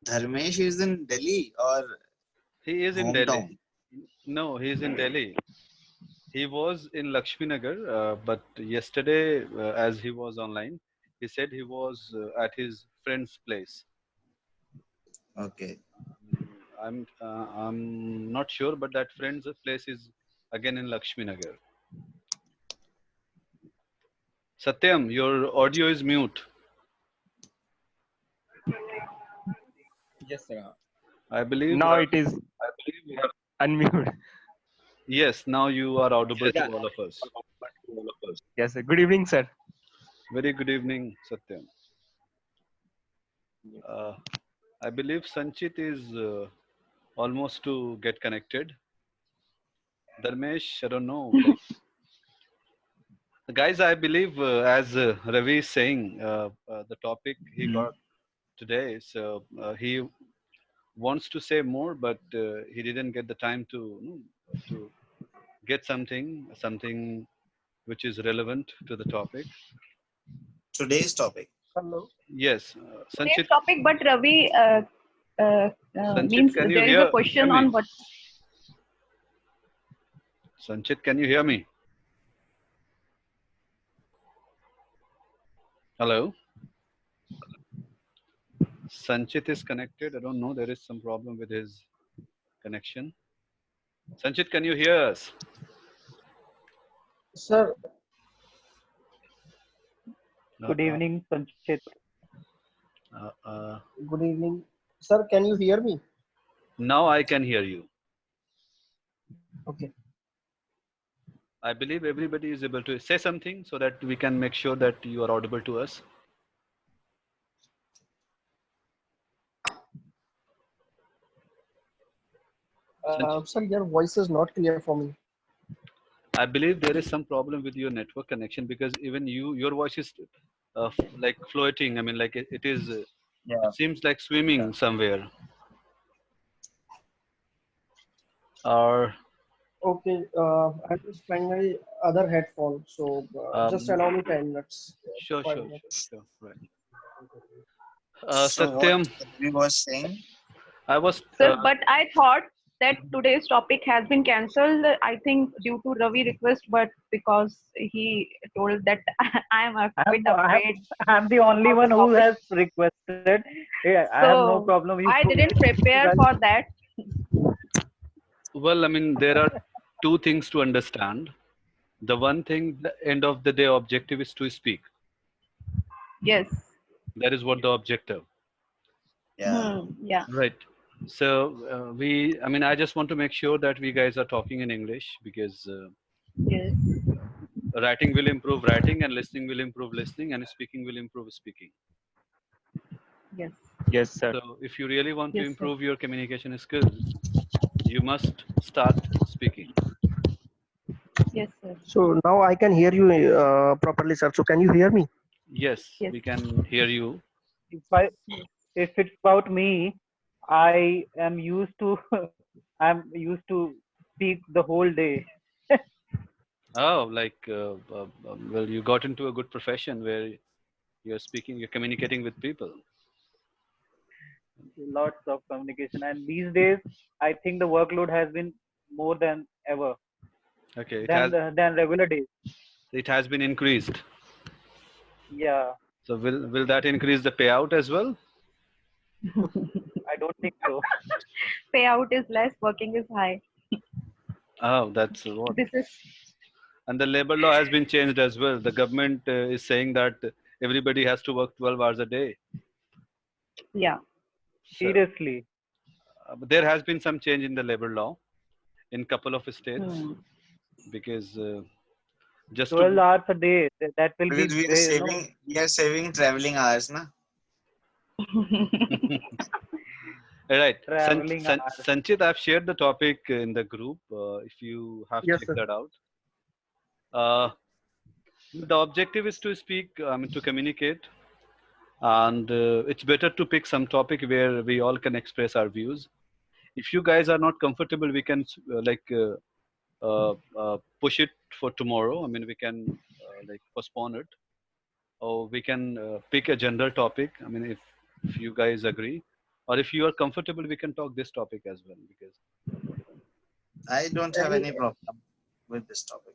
Dharmesh is in Delhi or He is in Delhi. hometown? No, he is in Delhi. He was in Lakshmi Nagar, but yesterday, as he was online, he said he was at his friend's place. Okay. I'm not sure, but that friend's place is again in Lakshmi Nagar. Satyam, your audio is mute. Yes, sir. I believe. Now it is unmute. Yes, now you are audible to Yeah. all of us. Yes, sir. Good evening, sir. Very good evening, Satyam. Uh, I believe Sanchit is almost to get connected. Dharmesh, I don't know. Like, guys, I believe as Ravi is saying, the topic he Hmm. got today, so he wants to say more, but he didn't get the time to get something which is relevant to the topic. Today's topic. Hello. Yes, Today's Sanchit. topic, but Ravi Sanchit, means can you there is a hear question me? on what. Sanchit, can you hear me? Hello. Sanchit is connected. I don't know. There is some problem with his connection. Sanchit, can you hear us? Sir, Uh, good uh, evening, Sanchit. uh, uh, Good evening. Sir, can you hear me? now I can hear you. Okay. I believe everybody is able to say something so that we can make sure that you are audible to us. Sanchit, Sir, your voice is not clear for me. I believe there is some problem with your network connection because even your voice is like floating. I mean, like it is. Yeah. It seems like swimming somewhere. Or Okay, I'm just trying my other headphone, so just um, allow me 10 minutes, sure, 5 sure, sure, minutes. sure. Right. So what Satyam, we was saying? I was. Sir, but I thought that today's topic has been cancelled. I think due to Ravi request, but because he told that I am a bit I'm, I'm, afraid I'm the only of the one who topic, has requested. Yeah, I have no so problem. You I didn't you prepare guys. for that. Well, I mean, there are two things to understand. The one thing, the end of the day objective is to speak. Yes. That is what the objective. Yeah. Yeah. Right. So I mean, I just want to make sure that we guys are talking in English because Yes. writing will improve writing and listening will improve listening and speaking will improve speaking. Yes. Yes, sir. So if you really want to Yes, sir. improve your communication skills, you must start speaking. Yes, sir. So now I can hear you properly, sir. So can you hear me? Yes, Yes. we can hear you. If I, Yes. if it's about me, I am used to, I'm used to speak the whole day. Oh, like, well, you got into a good profession where you're speaking, you're communicating with people. Lots of communication, and these days I think the workload has been more than ever Okay, than regular days. it has been increased. Yeah, So will that increase the payout as well? I don't think so. Payout is less, working is high. Oh, that's what. This is And the labor law has been changed as well. The government is saying that everybody has to work 12 hours a day. yeah. So Seriously, but there has been some change in the labor law in couple of states Hmm. because just 12 to hours a day. That will be Because we are saving traveling hours, na? right. traveling hours. Sanchit, I've shared the topic in the group. If you have Yes, checked sir. that out. Uh, the objective is to speak, I mean, to communicate, and it's better to pick some topic where we all can express our views. If you guys are not comfortable, we can push it for tomorrow. I mean, we can like postpone it, or we can pick a general topic. I mean, if you guys agree. Or if you are comfortable, we can talk this topic as well. Because I don't have any problem with this topic.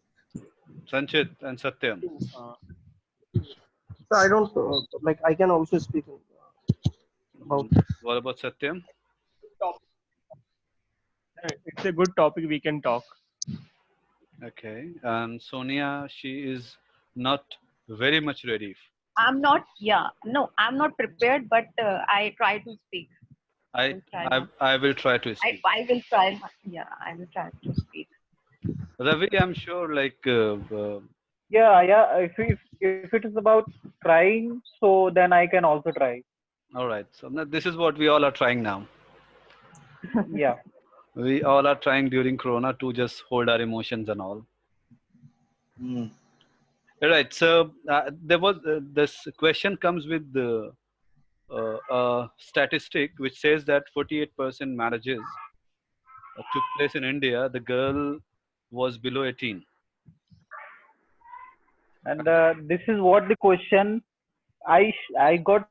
Sanchit and Satyam. So I don't like. I can also speak about. What about Satyam? It's a good topic. We can talk. Okay. And Sonia, she is not very much ready. I'm not, yeah, no, I'm not prepared, but I try to speak. I will try to speak. I will try, yeah, I will try to speak. Ravi, I'm sure like Yeah. If it is about trying, so then I can also try. all right. So now this is what we all are trying now. Yeah. We all are trying during Corona to just hold our emotions and all. Hmm. All right. So there was this question comes with the statistic which says that 48% marriages took place in India. The girl was below 18. And this is what the question I got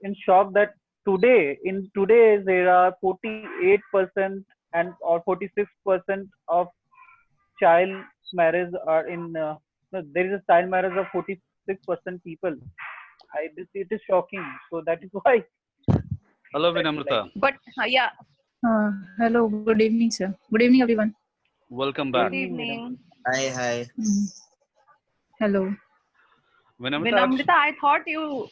in shock that today in today's era 48% and or 46% of child marriage are in no, there is a child marriage of 46% people. It is shocking. So that is why. Hello, Like, Vinamrita. But yeah, Hello, good evening, sir. Good evening, everyone. Welcome good back. evening. Hi. Mm. Hello. Vinamrita, Vinamrita, I thought you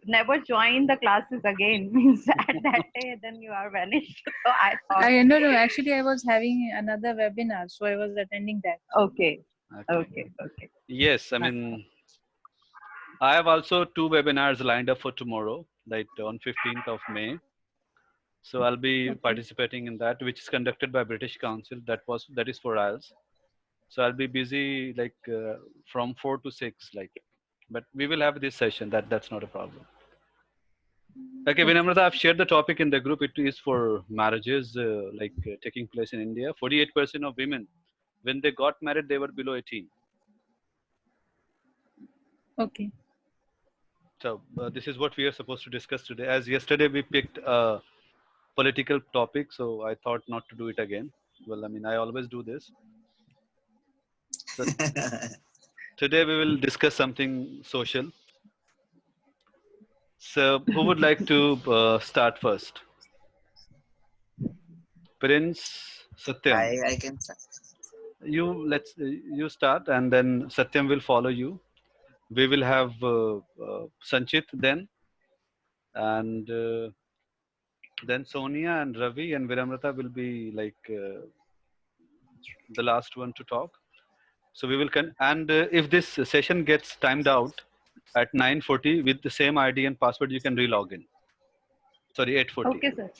never joined the classes again. Means at that day, then you are vanished. So I thought, No. Actually, I was having another webinar, so I was attending that. okay. okay. Yes, I mean, I have also 2 webinars lined up for tomorrow, like on 15th of May. So I'll be participating in that, which is conducted by British Council. That is for IELTS. So I'll be busy like from 4 to 6, like. But we will have this session. That's not a problem. Okay, Vinamrita, I've shared the topic in the group. It is for marriages taking place in India. 48% of women, when they got married, they were below 18. Okay. So this is what we are supposed to discuss today. As yesterday we picked a political topic, so I thought not to do it again. Well, I mean, I always do this. So today we will discuss something social. So who would like to start first? Prince Satyam. I can start. You start, and then Satyam will follow you. We will have Sanchit then, and then Sonia and Ravi and Viramrata will be like the last one to talk. So we will if this session gets timed out at 9:40 with the same ID and password, you can re-log in. Sorry, 8:40. Okay, sir.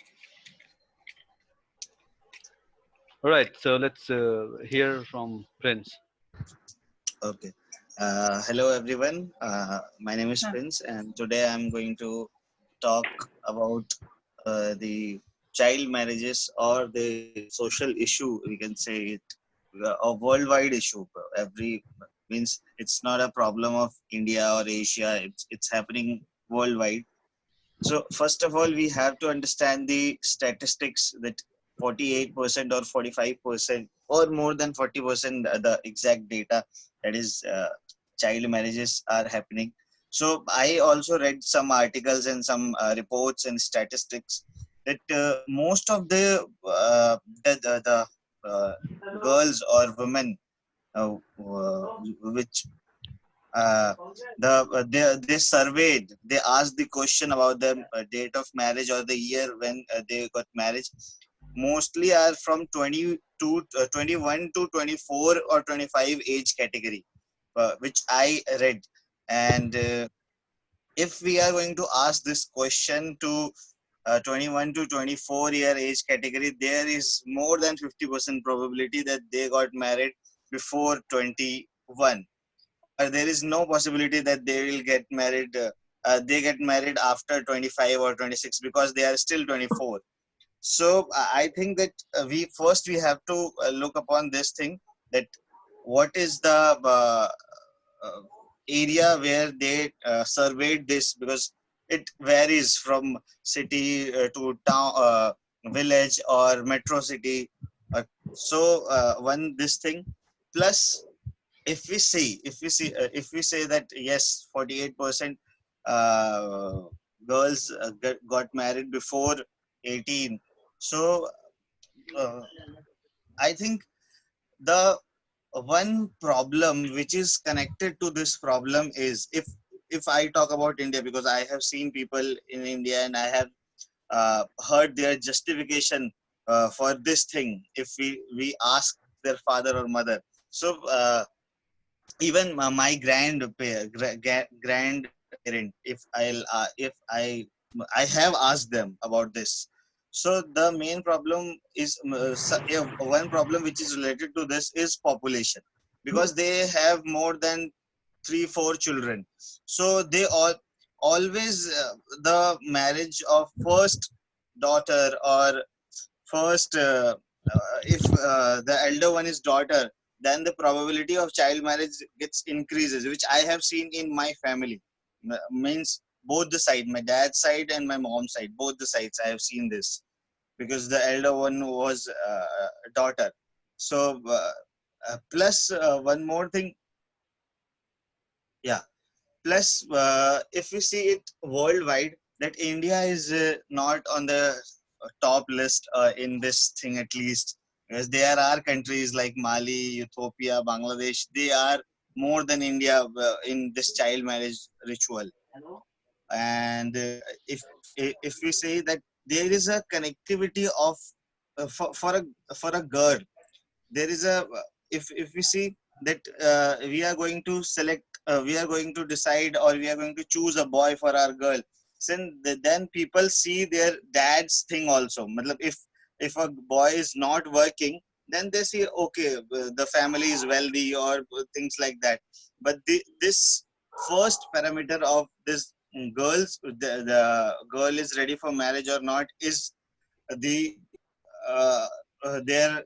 All right. So let's hear from Prince. Okay. Hello, everyone. My name is Prince, and today I'm going to talk about the child marriages or the social issue. We can say it a worldwide issue. Every means it's not a problem of India or Asia. It's happening worldwide. So first of all, we have to understand the statistics that 48% or 45% or more than 40%, the exact data that is child marriages are happening. So I also read some articles and some reports and statistics that most of the girls or women which they surveyed, they asked the question about the date of marriage or the year when they got married, mostly are from 21 to 24 or 25 age category, which I read. And if we are going to ask this question to 21 to 24 year age category, there is more than 50% probability that they got married before 21. There is no possibility that they will get married. They get married after 25 or 26 because they are still 24. So I think that we have to look upon this thing, that what is the area where they surveyed this, because it varies from city to town, village or metro city. One this thing plus if we say that yes 48% uh, girls got married before 18. So uh, I think the one problem which is connected to this problem is if I talk about India, because I have seen people in India and I have heard their justification for this thing. If we ask their father or mother, so even my grandparent, if I have asked them about this. So the main problem is one problem which is related to this is population, because they have more than 3 4 children. So they always the marriage of first daughter or first if the elder one is daughter, then the probability of child marriage gets increases, which I have seen in my family. Means both the side, my dad's side and my mom's side, both the sides I have seen this, because the elder one was daughter. So plus one more thing, yeah, plus if we see it worldwide, that India is not on the top list in this thing, at least, because there are countries like Mali, Ethiopia, Bangladesh, they are more than India in this child marriage ritual. And if we say that there is a connectivity of for a girl, there is a if we see that we are going to select we are going to decide, or we are going to choose a boy for our girl, then people see their dad's thing also. Matlab, if a boy is not working, then they see okay, the family is wealthy or things like that. But this first parameter of this the girl is ready for marriage or not is the their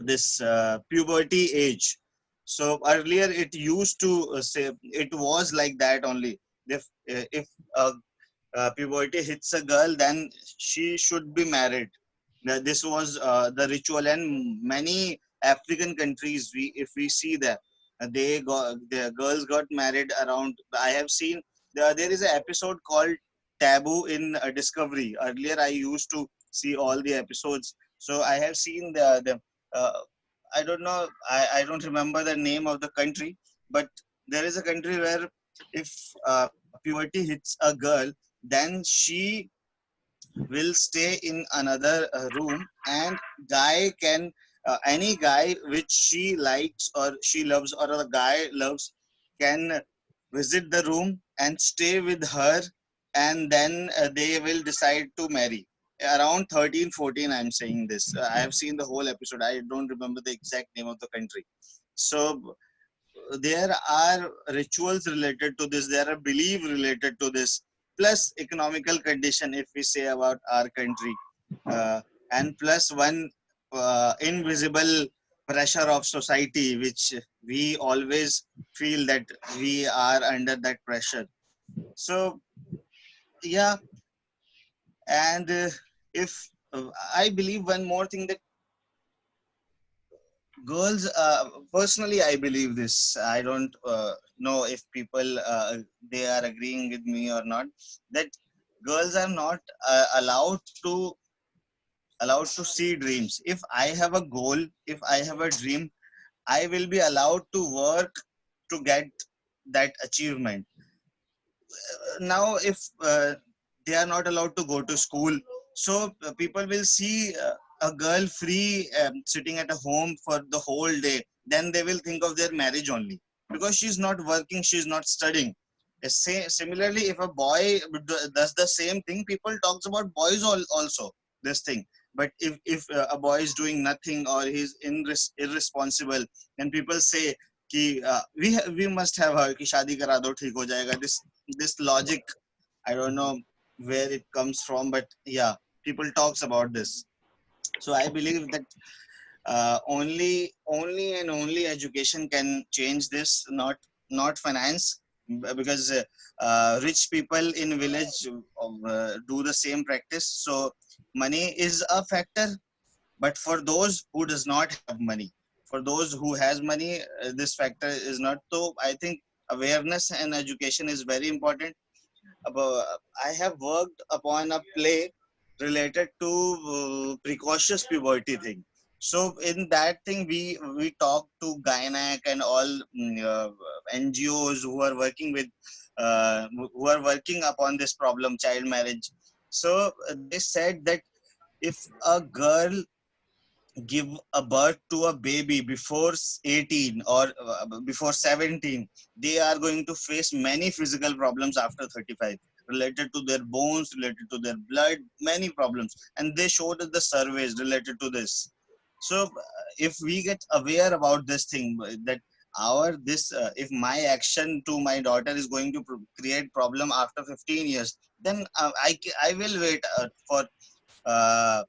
this puberty age. So earlier it used to say it was like that only. If puberty hits a girl, then she should be married. This was the ritual, and many African countries, we if we see that they got the girls got married around. I have seen there is an episode called Taboo in Discovery. Earlier, I used to see all the episodes, so I have seen the I don't know, I don't remember the name of the country, but there is a country where if puberty hits a girl, then she will stay in another room, and guy can any guy which she likes or she loves or a guy loves can visit the room and stay with her, and then they will decide to marry around 13 14. I'm saying this, I have seen the whole episode, I don't remember the exact name of the country. So there are rituals related to this, there are belief related to this, plus economical condition if we say about our country, uh, and plus one invisible pressure of society, which we always feel that we are under that pressure. So yeah, and if I believe one more thing, that girls personally I believe this, I don't know if people they are agreeing with me or not, that girls are not allowed to see dreams. If I have a goal, if I have a dream, I will be allowed to work to get that achievement. Now if they are not allowed to go to school, so people will see a girl free sitting at a home for the whole day, then they will think of their marriage only, because she's not working, she's not studying. Similarly, if a boy does the same thing, people talks about boys also this thing. But if a boy is doing nothing or he's irresponsible, then people say कि we must have her कि शादी करा दो ठीक हो जाएगा. This logic, I don't know where it comes from, but yeah, people talks about this. So I believe that only and only education can change this, not finance. because rich people in village do the same practice. So money is a factor, but for those who does not have money, for those who has money, this factor is not. So I think awareness and education is very important. About, I have worked upon a play related to precocious puberty thing. So in that thing, we talk to Gynac and all NGOs who are working with who are working upon this problem, child marriage. So they said that if a girl give a birth to a baby before 18 or before 17, they are going to face many physical problems after 35, related to their bones, related to their blood, many problems. And they showed us the surveys related to this. So if we get aware about this thing, that our this if my action to my daughter is going to create problem after 15 years, then I will wait uh,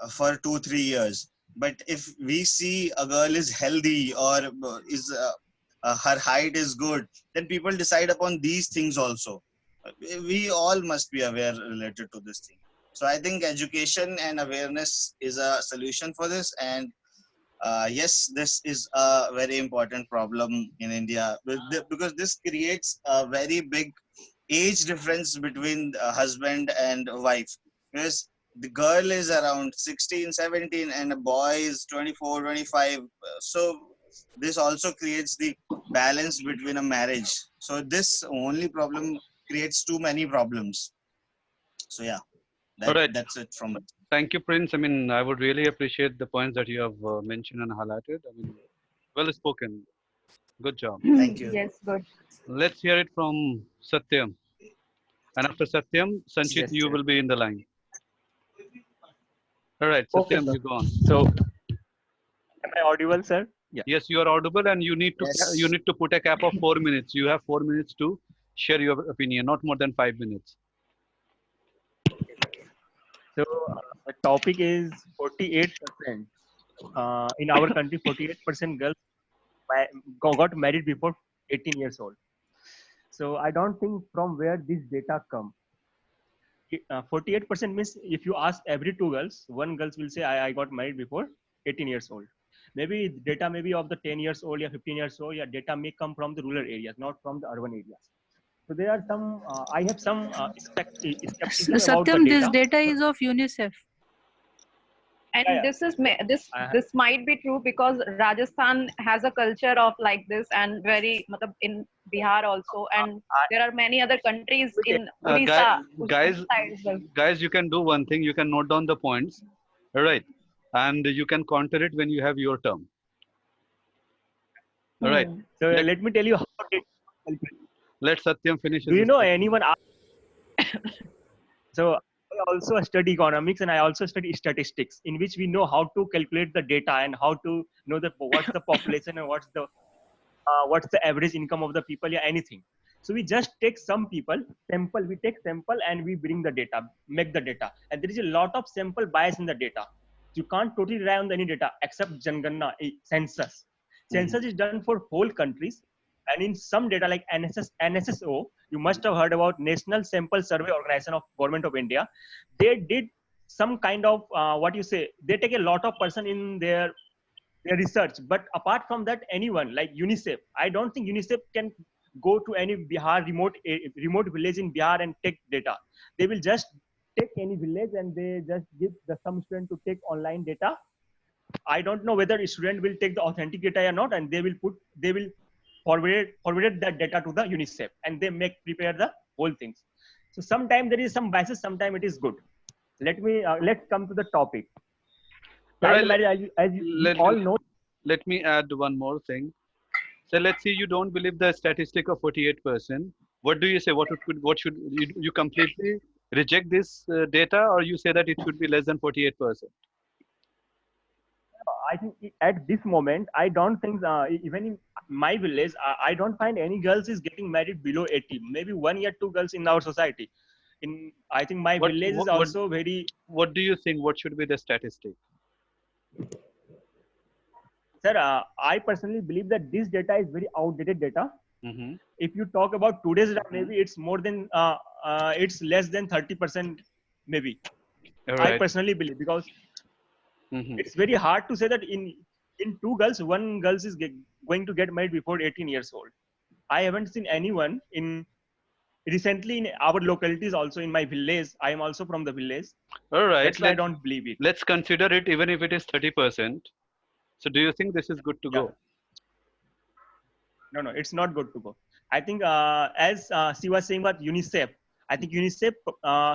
for 2 3 years. But if we see a girl is healthy or is her height is good, then people decide upon these things also. We all must be aware related to this thing. So I think education and awareness is a solution for this. And yes, this is a very important problem in India, because this creates a very big age difference between husband and wife. Because the girl is around 16 17 and a boy is 24 25. So this also creates the balance between a marriage. So this only problem creates too many problems. So yeah, All right. that's it from me. Thank you, Prince. I mean, I would really appreciate the points that you have mentioned and highlighted. I mean, well spoken. Good job. Thank you. Yes, good. Let's hear it from Satyam. And after Satyam, Sanchit, Yes, you sir. will be in the line. All right, Okay, Satyam, sir. you go on. So, am I audible, sir? Yeah. Yes, you are audible, and you need to Yes. put a cap of 4 minutes. You have 4 minutes to share your opinion, not more than 5 minutes. So, the topic is 48%. In our country, 48% girls got married before 18 years old. So, I don't think from where this data come. 48% means if you ask every two girls, one girl will say, I got married before 18 years old. Maybe data maybe of the 10 years old or 15 years old, yeah, data may come from the rural areas, not from the urban areas. So there are some, I have some skepticism about the Satyam, this data. data is of UNICEF. And Yeah, yeah. this is this might be true because Rajasthan has a culture of like this, and very matlab, in Bihar also, and there are many other countries in Odisha. Guys, side as well. guys, you can do one thing. You can note down the points, all right, and you can counter it when you have your term. All right. So let me tell you how data calculate. Let Satyam finish. Do you know anyone? So I also study economics and I also study statistics, in which we know how to calculate the data and how to know what's the population and what's the average income of the people, yeah, anything. So we just take some people sample, we take sample and we bring the data, make the data, and there is a lot of sample bias in the data. You can't totally rely on any data except Janganna census. Census is done for whole countries, and in some data like NSSO, you must have heard about National Sample Survey Organization of Government of India. They did some kind of they take a lot of person in their research, but apart from that, anyone like UNICEF, I don't think UNICEF can go to any Bihar remote village in Bihar and take data. They will just take any village and they just give some student to take online data. I don't know whether a student will take the authentic data or not, and they will forward that data to the UNICEF, and they prepare the whole things. So sometimes there is some biases, sometimes it is good. Let's come to the topic. Child marriage, as you all know. Let me add one more thing. So let's say you don't believe the statistic of 48%. What do you say? What should you completely reject this data, or you say that it should be less than 48%? I think at this moment, I don't think even in my village, I don't find any girls is getting married below 80. Maybe 1 or 2 girls in our society. I think my village is also very. What do you think? What should be the statistic? Sir, I personally believe that this data is very outdated data. Mm-hmm. If you talk about today's era, maybe it's more than it's less than 30% maybe. All I right. personally believe, because Mm-hmm. it's very hard to say that in two girls, one girl is going to get married before 18 years old. I haven't seen anyone in recently in our localities, also in my village. I am also from the village. All right. That's why I don't believe it. Let's consider it even if it is 30%. So do you think this is good to Yeah. go? No, it's not good to go. I think as she was saying about UNICEF, I think UNICEF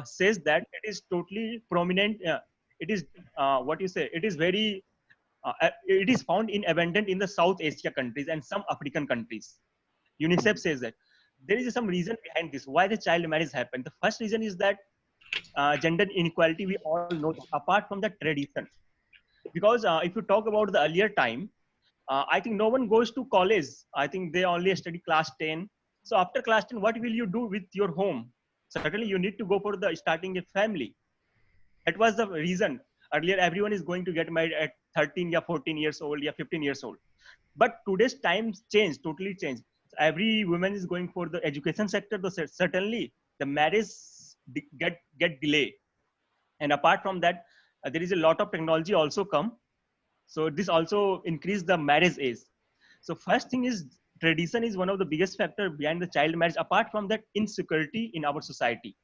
says that it is totally prominent. It is what you say. It is very. It is found in abundant in the South Asia countries and some African countries. UNICEF says that there is some reason behind this. Why the child marriage happened? The first reason is that gender inequality. We all know that, apart from the tradition. Because if you talk about the earlier time, I think no one goes to college. I think they only study class 10. So after class 10, what will you do with your home? Certainly, you need to go for the starting a family. That was the reason. Earlier, everyone is going to get married at 13 or 14 years old, or 15 years old. But today's times changed, totally changed. So every woman is going for the education sector. So certainly, the marriage get delay. And apart from that, there is a lot of technology also come. So this also increase the marriage age. So first thing is tradition is one of the biggest factor behind the child marriage. Apart from that, insecurity in our society.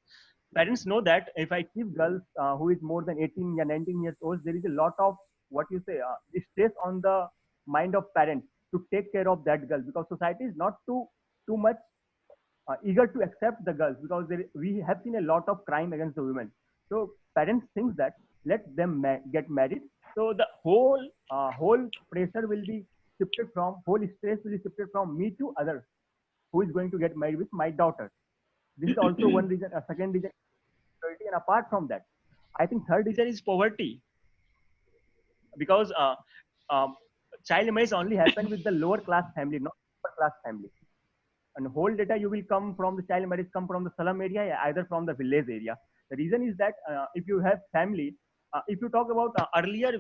Parents know that if I keep girls who is more than 18 or 19 years old, there is a lot of what you say stress on the mind of parents to take care of that girl, because society is not too much eager to accept the girls, because we have seen a lot of crime against the women. So parents think that let them get married. So the whole pressure will be shifted from, whole stress will be shifted from me to others who is going to get married with my daughter. This is also one reason. A second reason is security, and apart from that, I think third reason is poverty, because um, child marriage only happen with the lower class family, not upper class family. And whole data you will come from the child marriage come from the slum area, either from the village area. The reason is that if you have family, if you talk about earlier,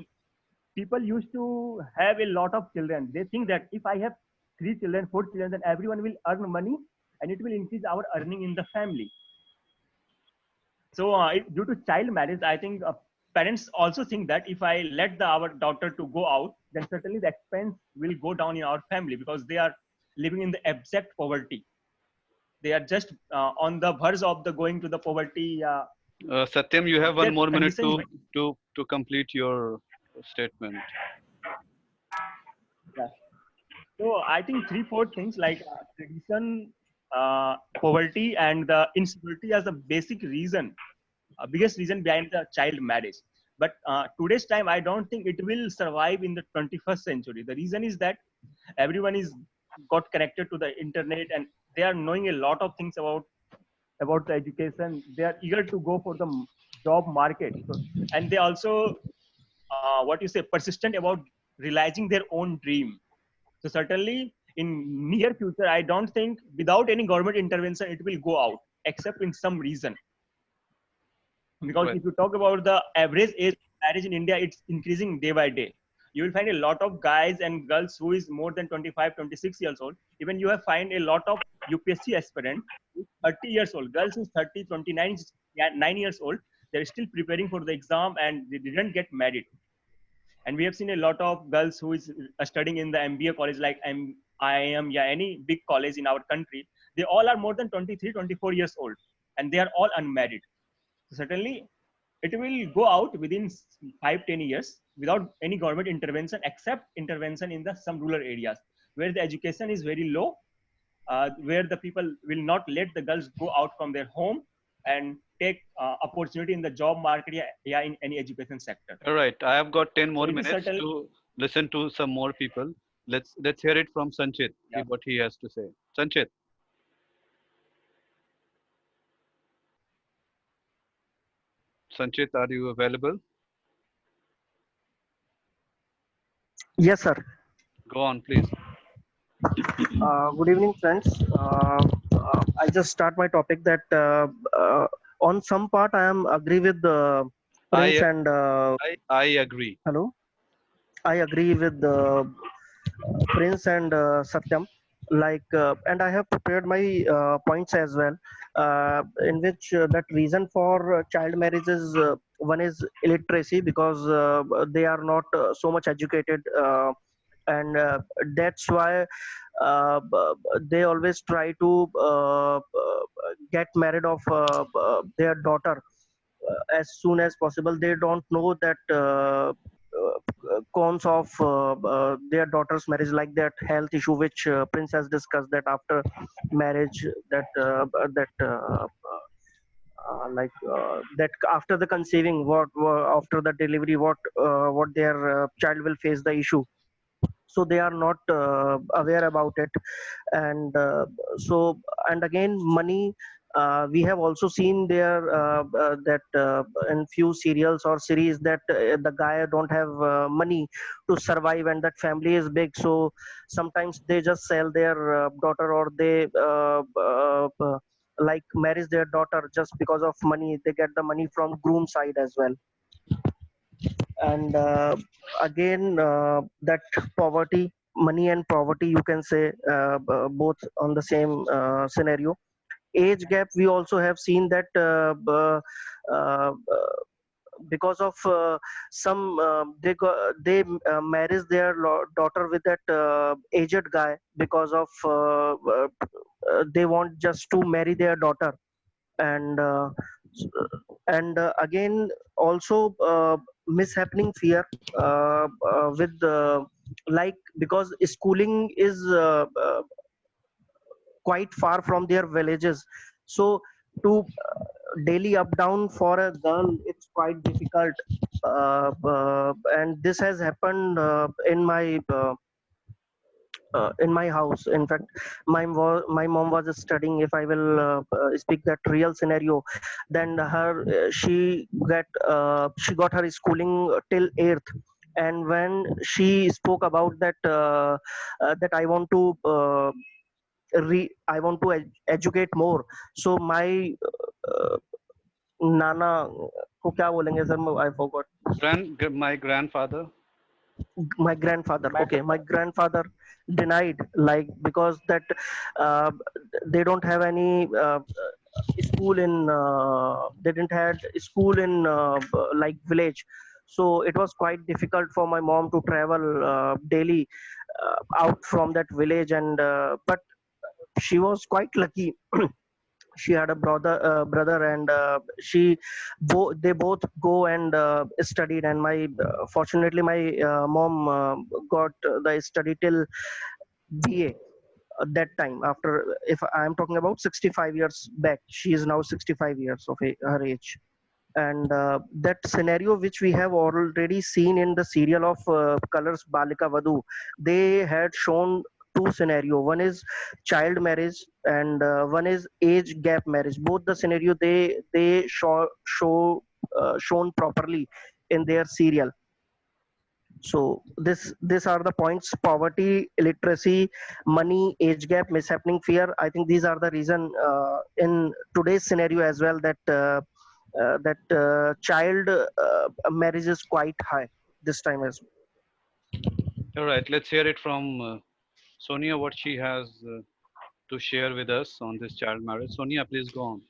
people used to have a lot of children. They think that if I have 3 children, 4 children, then everyone will earn money and it will increase our earning in the family. So due to child marriage, I think parents also think that if I let our daughter to go out, then certainly the expense will go down in our family, because they are living in the abject poverty. They are just on the verge of the going to the poverty. Satyam, you have one Their more minute condition to complete your statement. Yeah. So I think 3-4 things like tradition, poverty, and the insecurity as the basic reason, biggest reason behind the child marriage. But today's time, I don't think it will survive in the 21st century. The reason is that everyone is got connected to the internet, and they are knowing a lot of things about the education. They are eager to go for the job market. So, and they also what you say, persistent about realizing their own dream. So certainly in near future, I don't think without any government intervention it will go out, except in some reason. Because Well, if you talk about the average age of marriage in India, it's increasing day by day. You will find a lot of guys and girls who is more than 25, 26 years old. Even you have find a lot of UPSC aspirant, 30 years old. Girls is 30, 29, 9 years old. They're still preparing for the exam and they didn't get married. And we have seen a lot of girls who is studying in the MBA college, like IIM, yeah, any big college in our country. They all are more than 23, 24 years old, and they are all unmarried. So certainly, it will go out within 5-10 years without any government intervention, except intervention in the some rural areas where the education is very low, where the people will not let the girls go out from their home and take opportunity in the job market, yeah, in any education sector. all right. I have got 10 So more it is minutes certainly, to listen to some more people. Let's hear it from Sanchit. yeah. What he has to say. Sanchit. Sanchit, are you available? Yes, sir. Go on, please. Good evening, friends. I just start my topic that on some part I am agree with Prince I and I agree. hello. I agree with Prince and Satyam. And I have prepared my points as well, in which that reason for child marriage is, one is illiteracy, because they are not so much educated, and that's why they always try to get married of their daughter as soon as possible. They don't know that cons of their daughter's marriage, like that health issue which Prince has discussed, that after marriage, that after the conceiving, after the delivery, what their child will face the issue. So they are not aware about it. And so and again, money, we have also seen there that in few serials or series, that the guy don't have money to survive, and that family is big, so sometimes they just sell their daughter, or they like marries their daughter just because of money. They get the money from groom side as well. And again, that poverty, money and poverty, you can say, both on the same scenario. Age gap, we also have seen that because of some they marries their daughter with that aged guy, because of they want just to marry their daughter. And again, also mishappening fear, with like, because schooling is quite far from their villages, so to daily up down for a girl, it's quite difficult. And this has happened in my house. In fact, my mom was studying, if I will speak that real scenario, then she got her schooling till 8th. And when she spoke about that, that I want to educate more, so my uh, nana को क्या बोलेंगे sir, I forgot. My grandfather. My grandfather, okay, my grandfather denied, like, because that uh, they don't have any school in they didn't had school in like village. So it was quite difficult for my mom to travel daily out from that village. And but she was quite lucky. She had a brother, and they both go and studied. And my fortunately, my mom got the study till BA at that time. After, if I'm talking about 65 years back, she is now 65 years of her age. And that scenario which we have already seen in the serial of Colors Balika Vadhu, they had shown two scenario. One is child marriage, and one is age gap marriage. Both the scenario, they shown properly in their serial. So these are the points: poverty, illiteracy, money, age gap, mishappening fear. I think these are the reason in today's scenario as well, that child marriage is quite high this time as well. All right, let's hear it from Sonia, what she has to share with us on this child marriage. Sonia, please go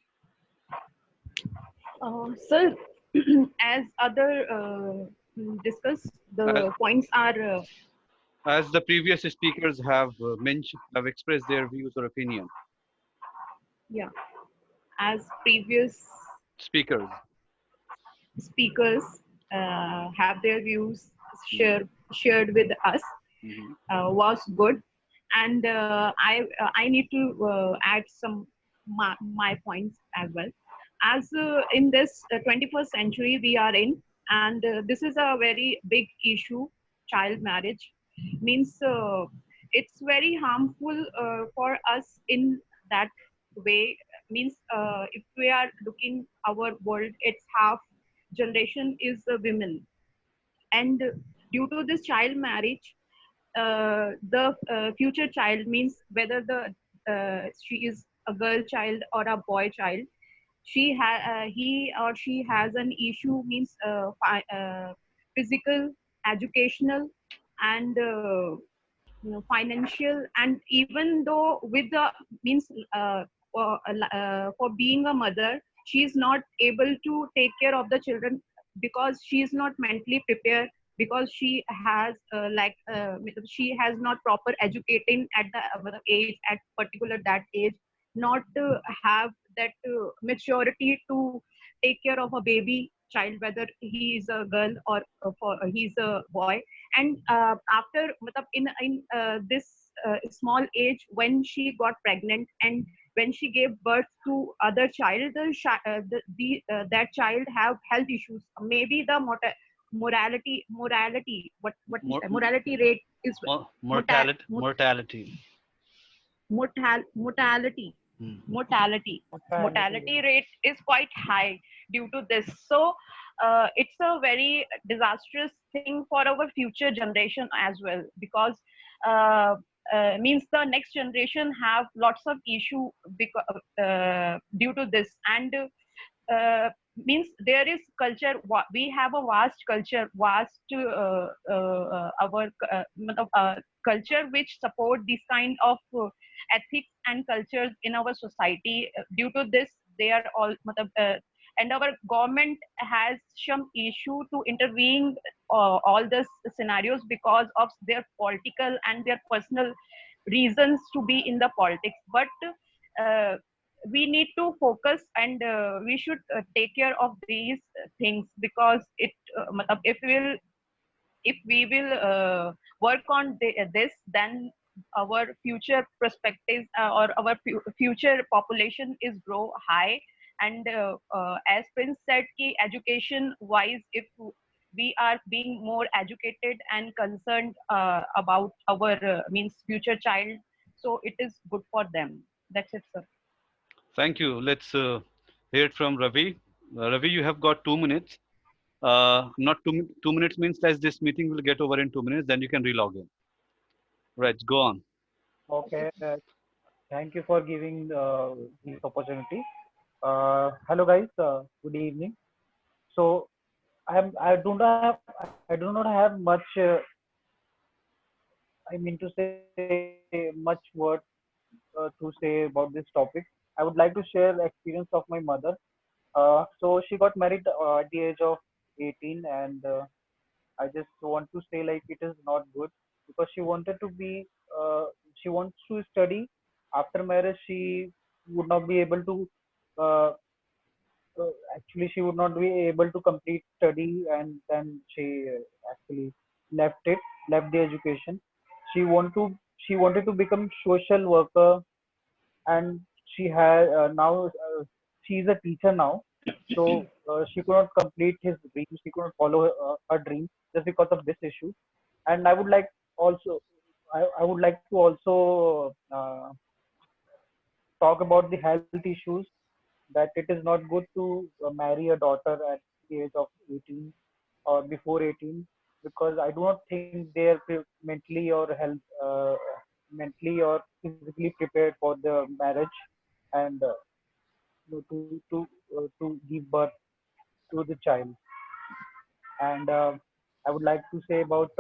on. So, as other discussed, the points are as the previous speakers have expressed their views or opinion. Yeah, as previous speakers have their views shared with us, was good. And I need to add some my points as well. As in this 21st century we are in, and this is a very big issue. Child marriage means it's very harmful for us in that way. Means if we are looking our world, it's half generation is women, and due to this child marriage, the future child, means whether she is a girl child or a boy child, he or she has an issue, means physical, educational, and financial, and even though with the means for being a mother, she is not able to take care of the children because she is not mentally prepared, because she has she has not proper educating at the age, at particular that age, not have that maturity to take care of a baby child, whether he is a girl or he's a boy. And after this small age, when she got pregnant and when she gave birth to other child, that child have health issues, maybe the morality what Mor- morality rate is mortality. Mortality. mortality Hmm. mortality rate is quite high due to this. So it's a very disastrous thing for our future generation as well, because uh, means the next generation have lots of issue due to this. And means there is culture, we have a vast culture, vast our culture which support these kind of ethics and cultures in our society. Due to this, they are all and our government has some issue to intervene all these scenarios because of their political and their personal reasons to be in the politics. But uh, we need to focus, and we should take care of these things, because it if we will work on this, then our future perspectives or our future population is grow high. And as Prince said, ki education wise, if we are being more educated and concerned about our means future child, so it is good for them. That's it, sir. Thank you. Let's hear it from Ravi. Ravi, you have got 2 minutes. Not 2 minutes means that this meeting will get over in 2 minutes. Then you can relog in. Right. Go on. Okay, thank you for giving this opportunity. Hello guys, good evening. So I do not have much. I mean to say much word to say about this topic. I would like to share the experience of my mother. So she got married at the age of 18, and I just want to say like it is not good because she wanted to be, she wants to study. After marriage, she would not be able to. Uh, Actually, she would not be able to complete study, and then she actually left it, left the education. She wanted to become social worker, and she had now she is a teacher now. So she could not complete his dreams. She could not follow her dreams just because of this issue. And I would like also, I would like to also talk about the health issues, that it is not good to marry a daughter at the age of 18 or before 18, because I do not think they are mentally or mentally or physically prepared for the marriage, and to give birth to the child. And I would like to say about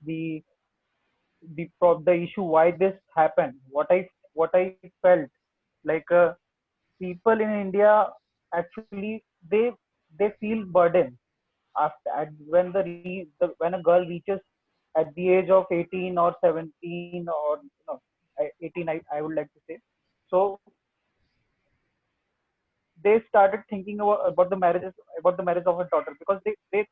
the the issue why this happened. What I felt like, people in India actually they feel burden after when a girl reaches at the age of 18 or 17, or 18, I would like to say. So they started thinking about the marriage of a daughter, because they